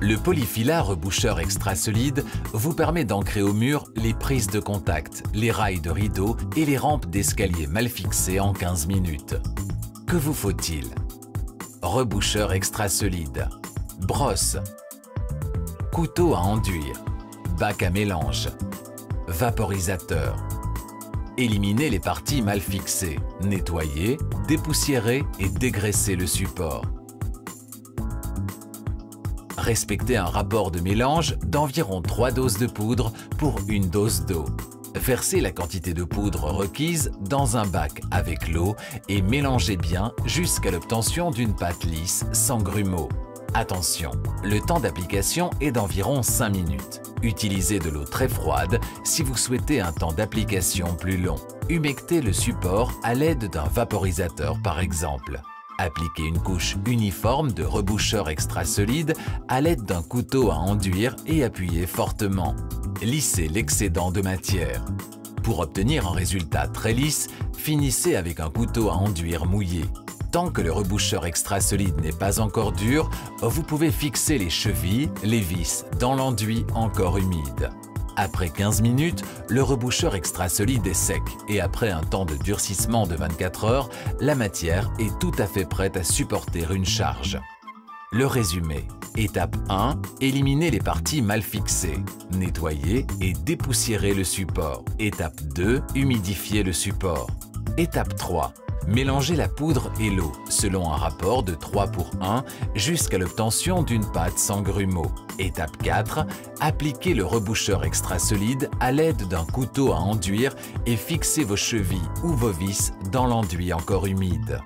Le polyfila reboucheur extra solide vous permet d'ancrer au mur les prises de contact, les rails de rideau et les rampes d'escalier mal fixées en 15 minutes. Que vous faut-il? Reboucheur extra solide, brosse, couteau à enduire, bac à mélange, vaporisateur. Éliminez les parties mal fixées, nettoyer, dépoussiérer et dégraisser le support. Respectez un rapport de mélange d'environ 3 doses de poudre pour 1 dose d'eau. Versez la quantité de poudre requise dans un bac avec l'eau et mélangez bien jusqu'à l'obtention d'une pâte lisse sans grumeaux. Attention, le temps d'application est d'environ 5 minutes. Utilisez de l'eau très froide si vous souhaitez un temps d'application plus long. Humectez le support à l'aide d'un vaporisateur par exemple. Appliquez une couche uniforme de reboucheur extra solide à l'aide d'un couteau à enduire et appuyez fortement. Lissez l'excédent de matière. Pour obtenir un résultat très lisse, finissez avec un couteau à enduire mouillé. Tant que le reboucheur extra solide n'est pas encore dur, vous pouvez fixer les chevilles, les vis dans l'enduit encore humide. Après 15 minutes, le reboucheur extra solide est sec et après un temps de durcissement de 24 heures, la matière est tout à fait prête à supporter une charge. Le résumé. Étape 1. Éliminez les parties mal fixées. Nettoyez et dépoussiérez le support. Étape 2. Humidifiez le support. Étape 3. Mélangez la poudre et l'eau, selon un rapport de 3:1 jusqu'à l'obtention d'une pâte sans grumeaux. Étape 4. Appliquez le reboucheur extra solide à l'aide d'un couteau à enduire et fixez vos chevilles ou vos vis dans l'enduit encore humide.